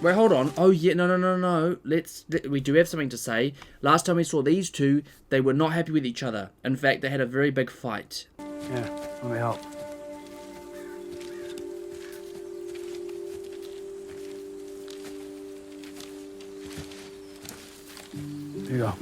Wait, hold on. Oh, yeah, no. We do have something to say. Last time we saw these two, they were not happy with each other. In fact, they had a very big fight. Yeah, let me help. Here you go.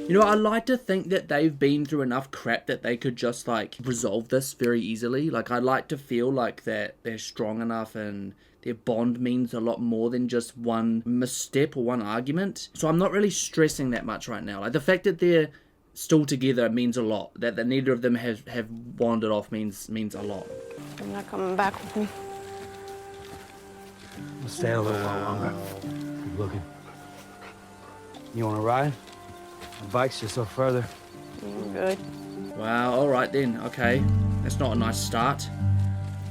You know, I like to think that they've been through enough crap that they could just, like, resolve this very easily. Like, I like to feel like that they're strong enough and their bond means a lot more than just one misstep or one argument. So I'm not really stressing that much right now. Like, the fact that they're still together means a lot. That neither of them have wandered off means a lot. You're not coming back with me. We'll stay a little while longer. Keep looking. You want to ride? The bike's just up further. Good. Wow, alright then, okay. That's not a nice start.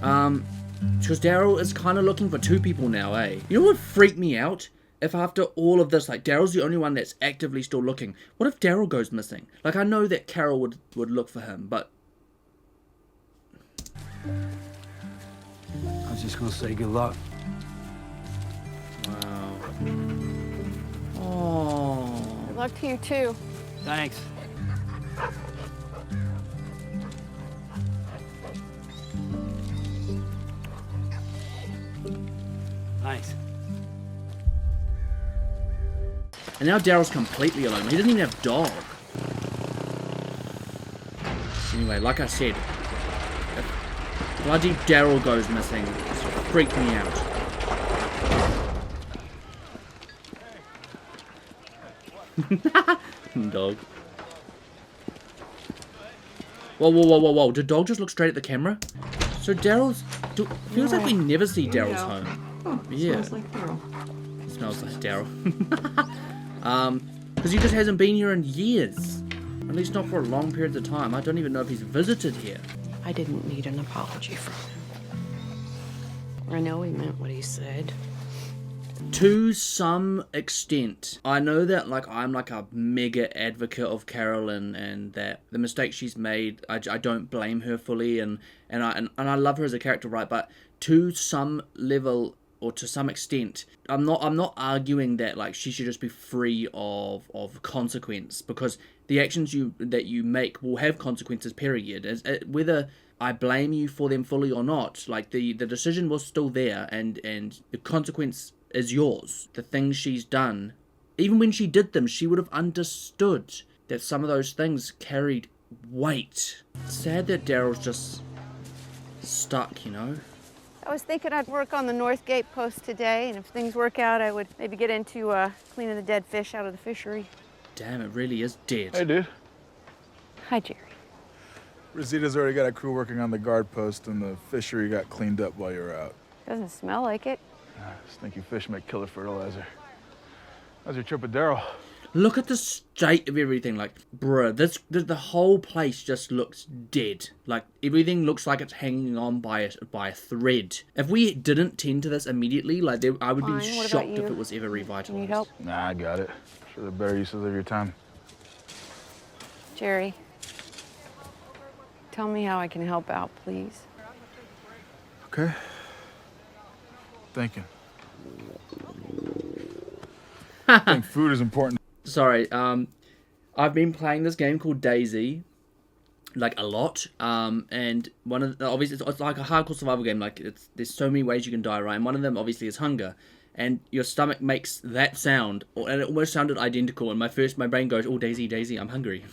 Because Daryl is kind of looking for two people now, eh? You know what would freak me out? If after all of this, like, Daryl's the only one that's actively still looking. What if Daryl goes missing? Like, I know that Carol would look for him, but... I was just gonna say good luck. Wow. Oh. Good luck to you, too. Thanks. Nice. And now Daryl's completely alone. He doesn't even have a dog. Anyway, like I said, if bloody Daryl goes missing, it's freaked me out. Dog. Whoa. Did dog just look straight at the camera? So Daryl's... Feels like we never see Daryl's home. Oh, Yeah. smells like Daryl. It smells like Daryl. Because he just hasn't been here in years. At least not for a long period of time. I don't even know if he's visited here. I didn't need an apology from him. I know he meant what he said. To some extent, I know that, like, I'm like a mega advocate of Carolyn and that the mistakes she's made, I don't blame her fully, and I love her as a character, right? But to some level or to some extent, I'm not arguing that, like, she should just be free of consequence, because the actions that you make will have consequences, period. Whether I blame you for them fully or not, like, the decision was still there, and the consequence is yours. The things she's done, even when she did them, she would have understood that some of those things carried weight. Sad that Daryl's just stuck, you know? I was thinking I'd work on the North Gate post today, and if things work out, I would maybe get into cleaning the dead fish out of the fishery. Damn, it really is dead. Hey, dude. Hi, Jerry. Rosita's already got a crew working on the guard post, and the fishery got cleaned up while you were out. Doesn't smell like it. Stinky fish make killer fertilizer. How's your trip with Daryl? Look at the state of everything. Like, bruh, the whole place just looks dead. Like, everything looks like it's hanging on by a thread. If we didn't tend to this immediately, like, I would be Fine, what about shocked if you? it was ever revitalized. Need help? Nah, I got it. Sure, the better uses of your time. Jerry, tell me how I can help out, please. Okay. Thinking. I think food is important. Sorry, I've been playing this game called Daisy, like, a lot, and one of the, obviously it's like a hardcore survival game. Like, there's so many ways you can die, right? And one of them obviously is hunger, and your stomach makes that sound, and it almost sounded identical. And my brain goes, "Oh, Daisy, I'm hungry."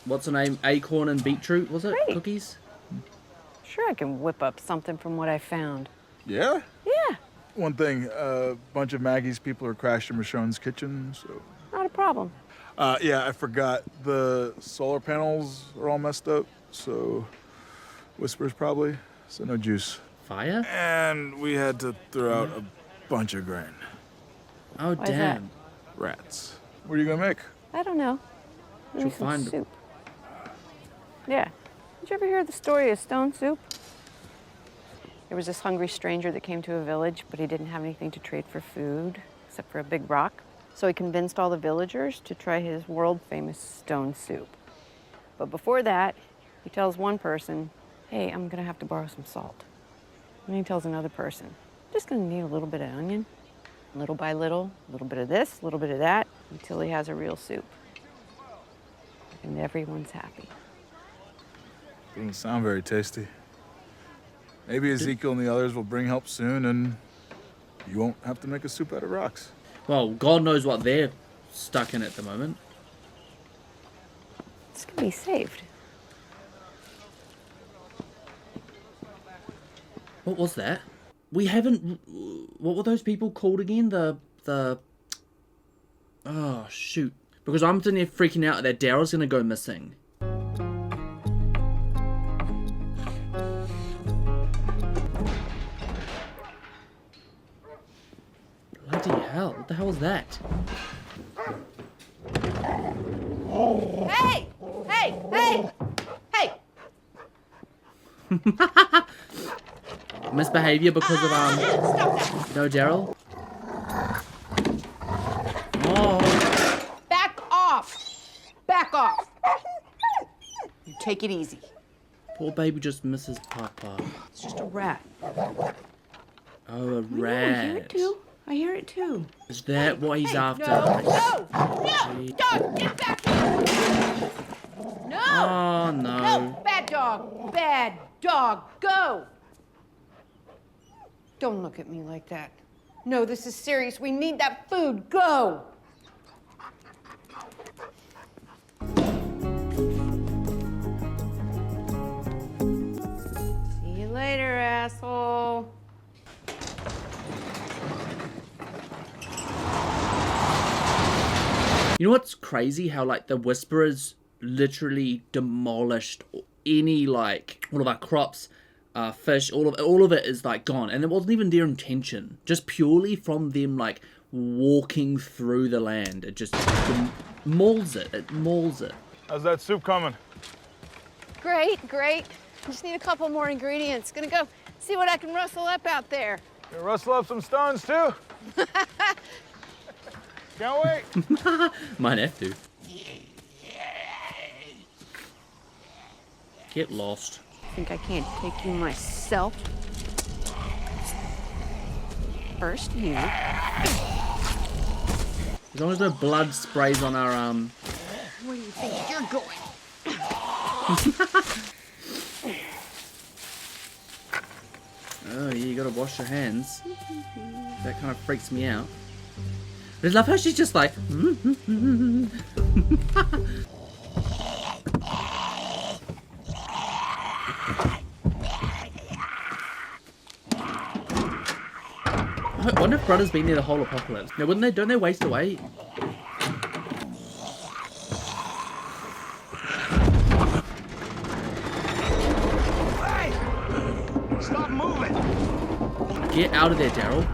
What's her name? Acorn and beetroot, was it? Great. Cookies? Sure, I can whip up something from what I found. Yeah? Yeah, One thing, a bunch of Maggie's people are crashing Michonne's kitchen, so... not a problem. Yeah, I forgot. The solar panels are all messed up, so... Whispers, probably. So no juice. Fire? And we had to throw out a bunch of grain. Oh, Why is that? damn. Rats. What are you gonna make? I don't know. Maybe She'll some find- soup. Yeah. Did you ever hear the story of stone soup? There was this hungry stranger that came to a village, but he didn't have anything to trade for food, except for a big rock. So he convinced all the villagers to try his world-famous stone soup. But before that, he tells one person, hey, I'm gonna have to borrow some salt. And he tells another person, I'm just gonna need a little bit of onion. Little by little, a little bit of this, a little bit of that, until he has a real soup. And everyone's happy. Doesn't sound very tasty. Maybe Ezekiel and the others will bring help soon, and you won't have to make a soup out of rocks. Well, God knows what they're stuck in at the moment. This can be saved. What was that? We haven't... What were those people called again? The... Oh, shoot. Because I'm sitting there freaking out that Daryl's gonna go missing. Bloody hell. What the hell was that? Hey! Hey! Hey! Hey! Misbehavior because of, Stop that! No, Daryl? Oh. Back off! Back off! You take it easy. Poor baby just misses Papa. It's just a rat. Oh, a I rat. hear it too. I hear it too. Is that what he's after? No! Dog, get back here! No! Oh, no. No! Bad dog! Bad dog! Go! Don't look at me like that. No, this is serious. We need that food. Go! See you later, asshole. You know what's crazy? How, like, the Whisperers literally demolished any, like, all of our crops, fish, all of it is, like, gone. And it wasn't even their intention. Just purely from them, like, walking through the land. It just mauls it. It mauls it. How's that soup coming? Great, great. Just need a couple more ingredients. Gonna go see what I can rustle up out there. You rustle up some stones, too? Can't wait. Might have to. Get lost. Think I can't take you myself? First you. As long as no blood sprays on our, Where do you think you're going? Oh, yeah, you gotta wash your hands. That kind of freaks me out. I love how she's just like... I wonder if Brother's been there the whole apocalypse. No, wouldn't they? Don't they waste away? Stop moving! Get out of there, Daryl.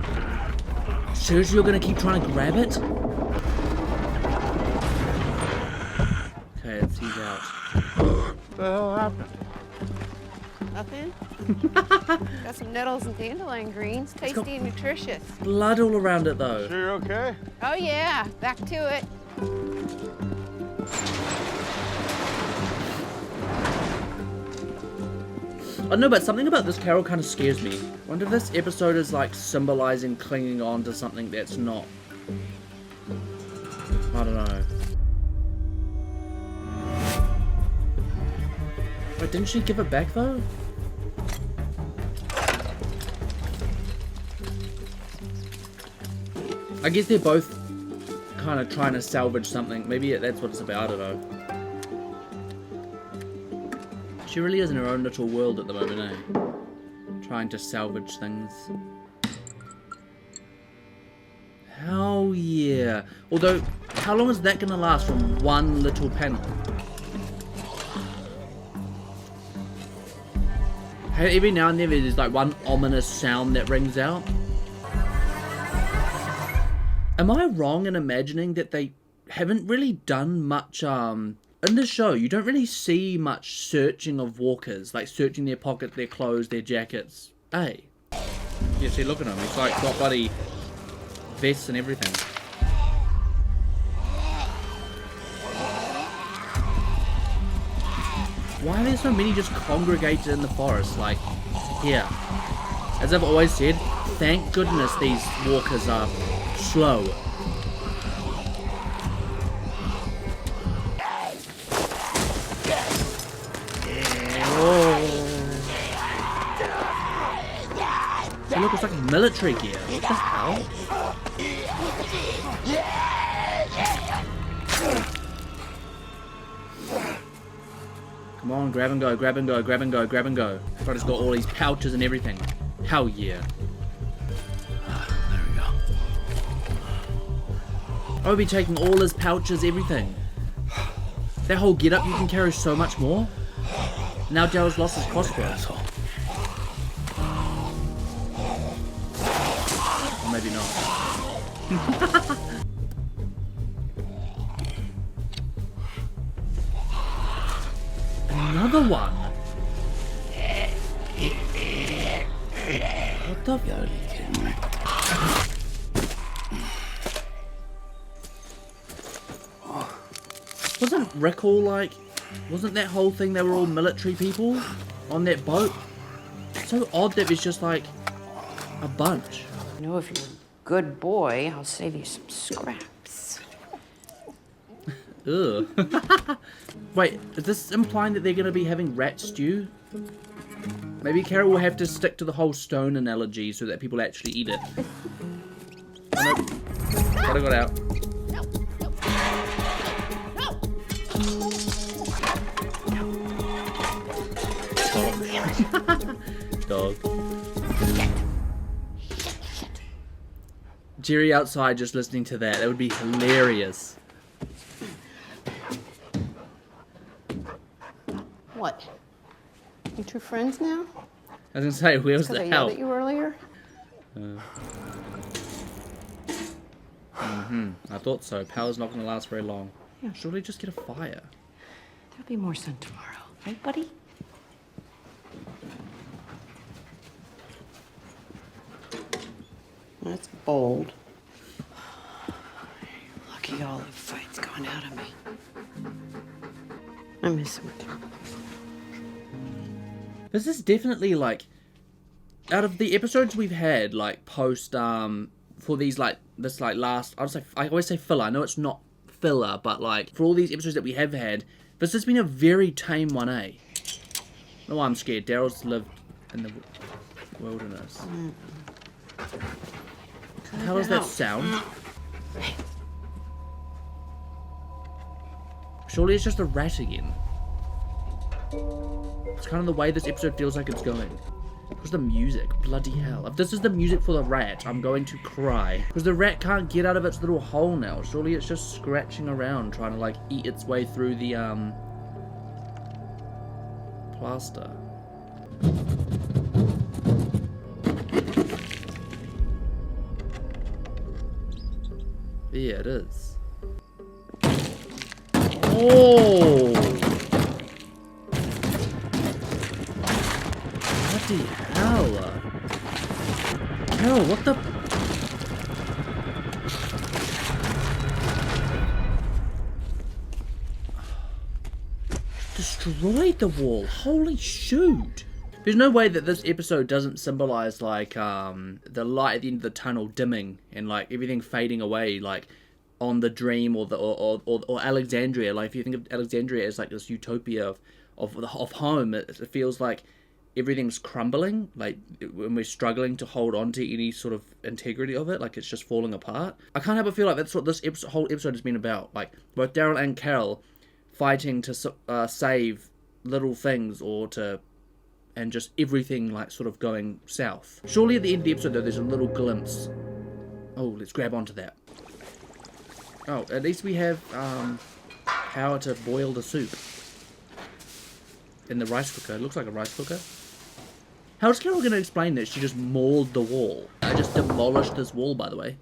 Seriously, you're gonna keep trying to grab it? Okay, he's out. What the hell happened? Nothing? Got some nettles and dandelion greens. Tasty and nutritious. Blood all around it, though. Sure you're okay? Oh yeah, back to it. I know, but something about this carol kind of scares me. Wonder if this episode is like symbolizing clinging on to something that's not. I don't know. Wait, didn't she give it back though? I guess they're both kind of trying to salvage something. Maybe that's what it's about, I don't know. She really is in her own little world at the moment, eh? Trying to salvage things. Hell yeah. Although, how long is that going to last from one little panel? Hey, every now and then there's like one ominous sound that rings out. Am I wrong in imagining that they haven't really done much, in the show, you don't really see much searching of walkers, like searching their pockets, their clothes, their jackets, Hey. Yeah, see, look at him. He's like got bloody vests and everything. Why are there so many just congregated in the forest? Like, here. As I've always said, thank goodness these walkers are slow. See, look, it's like military gear. What the hell? Come on, grab and go, grab and go, grab and go, grab and go. Freddy's got all these pouches and everything. Hell yeah. There we go. I'll be taking all his pouches, everything. That whole get up, you can carry so much more. Now Daryl's lost his crossbow. Or maybe not. Another one. What the? You gotta be kidding me. Wasn't Rick all like? Wasn't that whole thing they were all military people on that boat? It's so odd that it's just like a bunch. You know, if you're a good boy, I'll save you some scraps. Ugh. Wait, is this implying that they're going to be having rat stew? Maybe Carol will have to stick to the whole stone analogy so that people actually eat it. Oh, no. Gotta got out. Dog. Jerry outside just listening to that. That would be hilarious. What? You two friends now? I was gonna say, where's Because the I yelled help? at you earlier? I thought so. Power's not gonna last very long. Yeah, surely just get a fire. There'll be more sun tomorrow, right, buddy? That's bold. Lucky all the fight's gone out of me. I miss him. This is definitely like, out of the episodes we've had, like post for these like this like last, I always say filler. I know it's not filler, but like for all these episodes that we have had, this has been a very tame one, eh? No, I'm scared. Daryl's lived in the wilderness. How does that sound? Surely it's just a rat again. It's kind of the way this episode feels like it's going. Because the music, bloody hell. If this is the music for the rat, I'm going to cry. Because the rat can't get out of its little hole now. Surely it's just scratching around, trying to like eat its way through the plaster. Yeah, it is. Oh! Bloody hell! Carol, what the? Destroyed the wall. Holy shoot! There's no way that this episode doesn't symbolize like the light at the end of the tunnel dimming and like everything fading away, like on the dream or the or Alexandria. Like if you think of Alexandria as like this utopia of home, it feels like everything's crumbling. Like when we're struggling to hold on to any sort of integrity of it, like it's just falling apart. I can't help but feel like that's what this whole episode has been about. Like both Daryl and Carol fighting to save little things and just everything like sort of going south. Surely at the end of the episode though there's a little glimpse. Oh, let's grab onto that. Oh, at least we have power to boil the soup in the rice cooker. It looks like a rice cooker. How's Carol going to explain this? She just mauled the wall. I just demolished this wall, by the way.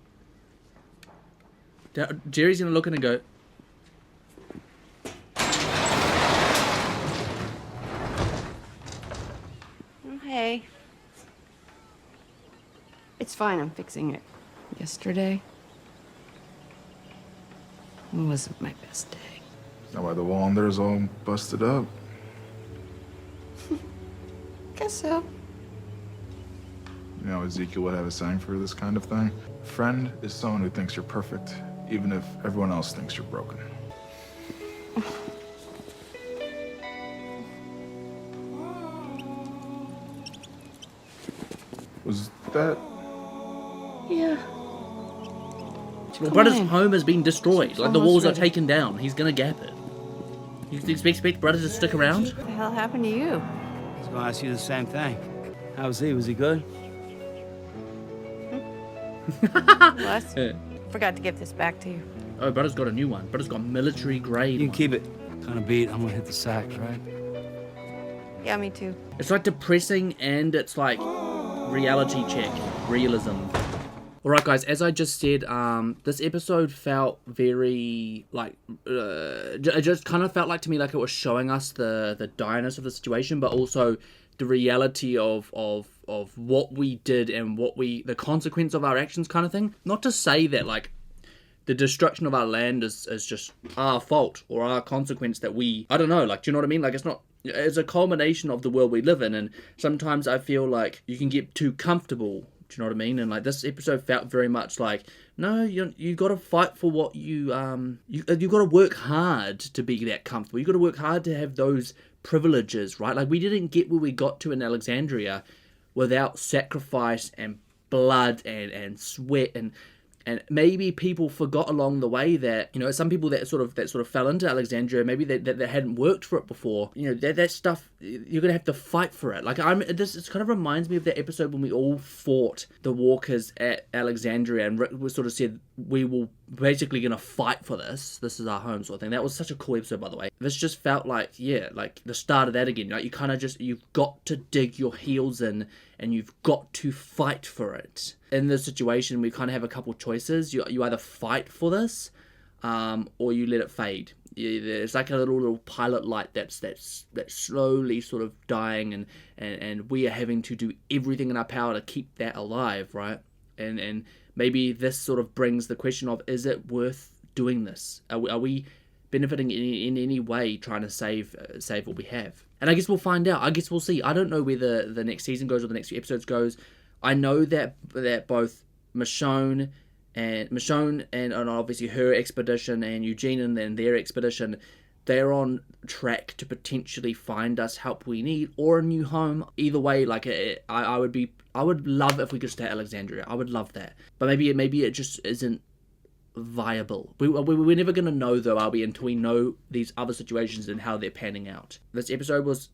Jerry's going to look in and go, Oh, hey. It's fine, I'm fixing it. Yesterday wasn't my best day. Now why the wall in there is all busted up. Guess so. You know, Ezekiel would have a saying for this kind of thing. A friend is someone who thinks you're perfect, even if everyone else thinks you're broken. Was that... Yeah. Well, Brother's on. home has been destroyed. It's Like, the almost walls are ready. taken down. He's gonna gap it. You expect Brother to stick around? What the hell happened to you? I was gonna ask you the same thing. How was he? Was he good? Les, Yeah. forgot to give this back to you. Oh, Brother's got a new one. Brother's got military grade You can one. keep it. Kind of beat. I'm gonna hit the sack, right? Yeah, me too. It's like depressing and it's like reality check. Realism. Alright guys, as I just said, this episode felt very, like, it just kind of felt like to me like it was showing us the direness of the situation, but also the reality of what we did and the consequence of our actions kind of thing. Not to say that, like, the destruction of our land is just our fault or our consequence that we, I don't know, like, do you know what I mean? Like, it's a culmination of the world we live in, and sometimes I feel like you can get too comfortable. Do you know what I mean? And like this episode felt very much like, no, you got to fight for what you got to work hard to be that comfortable. You got to work hard to have those privileges, right? Like we didn't get where we got to in Alexandria without sacrifice and blood and sweat and maybe people forgot along the way that, you know, some people that sort of fell into Alexandria, maybe that hadn't worked for it before, you know, that stuff, you're gonna have to fight for it. Like it kind of reminds me of that episode when we all fought the walkers at Alexandria and Rick was sort of said, we will basically gonna fight for this is our home sort of thing. That was such a cool episode, by the way. This just felt like, yeah, like the start of that again. Like you kind of you've got to dig your heels in and you've got to fight for it. In this situation, we kind of have a couple choices. You either fight for this, or you let it fade. It's like a little pilot light that's slowly sort of dying, and we are having to do everything in our power to keep that alive, right? And maybe this sort of brings the question of, is it worth doing this? Are we benefiting in any way trying to save what we have? And I guess we'll find out. I guess we'll see. I don't know where the next season goes or the next few episodes goes. I know that both Michonne and obviously her expedition and Eugene and their expedition, they're on track to potentially find us help we need or a new home. Either way, like I would love if we could stay at Alexandria. I would love that. But maybe it just isn't viable. We're never going to know, though, are we, until we know these other situations and how they're panning out. This episode was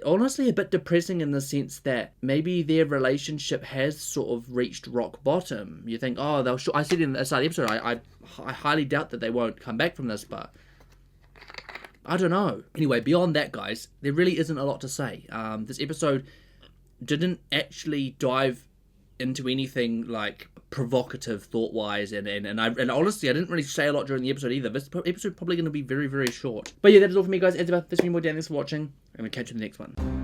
honestly a bit depressing in the sense that maybe their relationship has sort of reached rock bottom. You think, oh, I said in the start of the episode, I highly doubt that they won't come back from this, but I don't know. Anyway, beyond that, guys, there really isn't a lot to say. This episode didn't actually dive into anything like provocative thought-wise, and honestly, I didn't really say a lot during the episode either. This episode probably going to be very, very short. But yeah, that is all for me, guys. It's about this more down. Thanks for watching. I'm going to catch you in the next one.